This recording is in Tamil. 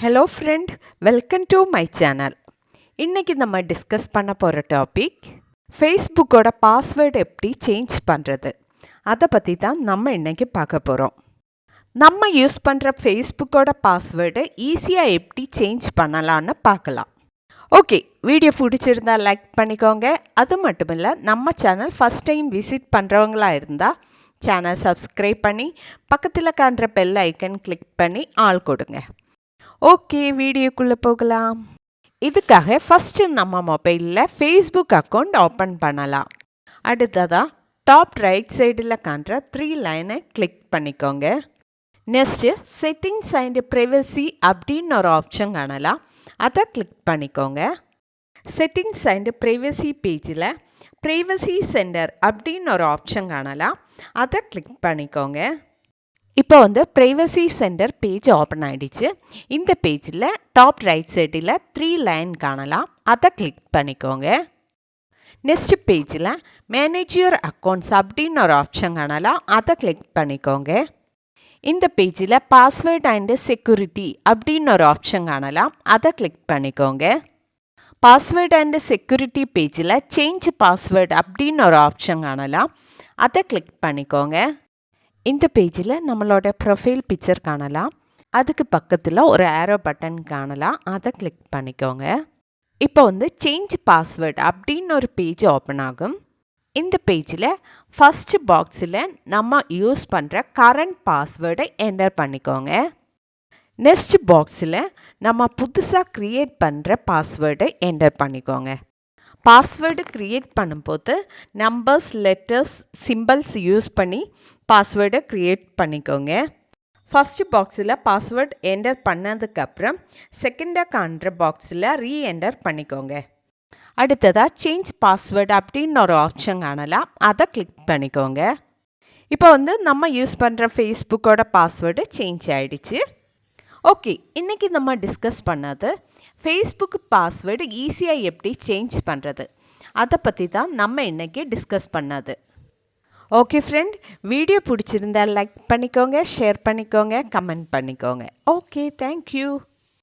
Hello friend, welcome to my channel. இன்றைக்கி நம்ம டிஸ்கஸ் பண்ண போகிற டாபிக் ஃபேஸ்புக்கோட பாஸ்வேர்டு எப்படி சேஞ்ச் பண்ணுறது, அதை பற்றி தான் நம்ம இன்றைக்கி பார்க்க போகிறோம். நம்ம யூஸ் பண்ணுற ஃபேஸ்புக்கோட பாஸ்வேர்டு ஈஸியாக எப்படி சேஞ்ச் பண்ணலான்னு பார்க்கலாம். ஓகே, வீடியோ பிடிச்சிருந்தா லைக் பண்ணிக்கோங்க. அது மட்டும் இல்லை, நம்ம சேனல் ஃபஸ்ட் டைம் விசிட் பண்ணுறவங்களா இருந்தால் சேனல் சப்ஸ்கிரைப் பண்ணி பக்கத்தில் காண்ற பெல் ஐக்கன் கிளிக் பண்ணி ஆல் கொடுங்க. ஓகே, வீடியோக்குள்ளே போகலாம். இதுக்காக ஃபஸ்ட்டு நம்ம மொபைலில் ஃபேஸ்புக் அக்கௌண்ட் ஓப்பன் பண்ணலாம். அடுத்ததாக டாப் ரைட் சைடில் காண்ற 3 லைனை கிளிக் பண்ணிக்கோங்க. நெக்ஸ்ட்டு செட்டிங்ஸ் அண்ட் ப்ரைவசி அப்படின்னு ஒரு ஆப்ஷன் காணலாம், அதை கிளிக் பண்ணிக்கோங்க. செட்டிங்ஸ் அண்ட் ப்ரைவசி பேஜில் ப்ரைவசி சென்டர் அப்படின்னு ஒரு ஆப்ஷன் காணலாம், அதை கிளிக் பண்ணிக்கோங்க. இப்போ ப்ரைவசி சென்டர் பேஜ் ஓப்பன் ஆகிடுச்சு. இந்த பேஜில் டாப் ரைட் சைடில் 3 லைன் காணலாம், அதை கிளிக் பண்ணிக்கோங்க. நெக்ஸ்ட் பேஜில் மேனேஜ் யுவர் அக்கௌண்ட்ஸ் அப்படின்னு ஒரு ஆப்ஷன் காணலாம், அதை கிளிக் பண்ணிக்கோங்க. இந்த பேஜில் பாஸ்வேர்ட் அண்டு செக்யூரிட்டி அப்படின்னு ஒரு ஆப்ஷன் காணலாம், அதை கிளிக் பண்ணிக்கோங்க. பாஸ்வேர்ட் அண்டு செக்யூரிட்டி பேஜில் சேஞ்ச் பாஸ்வேர்டு அப்படின்னு ஒரு ஆப்ஷன் காணலாம், அதை கிளிக் பண்ணிக்கோங்க. இந்த பேஜில் நம்மளோட ப்ரொஃபைல் பிக்சர் காணலாம், அதுக்கு பக்கத்தில் ஒரு ஆரோ பட்டன் காணலாம், அதை கிளிக் பண்ணிக்கோங்க. இப்போ சேஞ்ச் பாஸ்வேர்டு அப்படின்னு ஒரு பேஜ் ஓப்பன் ஆகும். இந்த பேஜில் ஃபஸ்ட்டு பாக்ஸில் நம்ம யூஸ் பண்ணுற கரண்ட் பாஸ்வேர்டை என்டர் பண்ணிக்கோங்க. நெக்ஸ்ட் பாக்ஸில் நம்ம புதுசாக க்ரியேட் பண்ணுற பாஸ்வேர்டை என்டர் பண்ணிக்கோங்க. பாஸ்வேர்டு க்ரியேட் பண்ணும்போது நம்பர்ஸ், லெட்டர்ஸ், சிம்பிள்ஸ் யூஸ் பண்ணி பாஸ்வேர்டை க்ரியேட் பண்ணிக்கோங்க. ஃபஸ்ட்டு பாக்ஸில் பாஸ்வேர்டு என்டர் பண்ணதுக்கப்புறம் செகண்டாக காண்ற பாக்ஸில் ரீஎன்டர் பண்ணிக்கோங்க. அடுத்ததாக சேஞ்ச் பாஸ்வேர்டு அப்படின்னு ஒரு ஆப்ஷன் காணலாம், அதை கிளிக் பண்ணிக்கோங்க. இப்போ நம்ம யூஸ் பண்ணுற ஃபேஸ்புக்கோட பாஸ்வேர்டு சேஞ்ச் ஆகிடுச்சு. ஓகே, இன்றைக்கி நம்ம டிஸ்கஸ் பண்ணது ஃபேஸ்புக் பாஸ்வேர்டு ஈஸியாக எப்படி சேஞ்ச் பண்ணுறது, அதை பற்றி தான் நம்ம இன்றைக்கி டிஸ்கஸ் பண்ணது. ஓகே ஃப்ரெண்ட், வீடியோ பிடிச்சிருந்தால் லைக் பண்ணிக்கோங்க, ஷேர் பண்ணிக்கோங்க, கமெண்ட் பண்ணிக்கோங்க. Okay, thank you.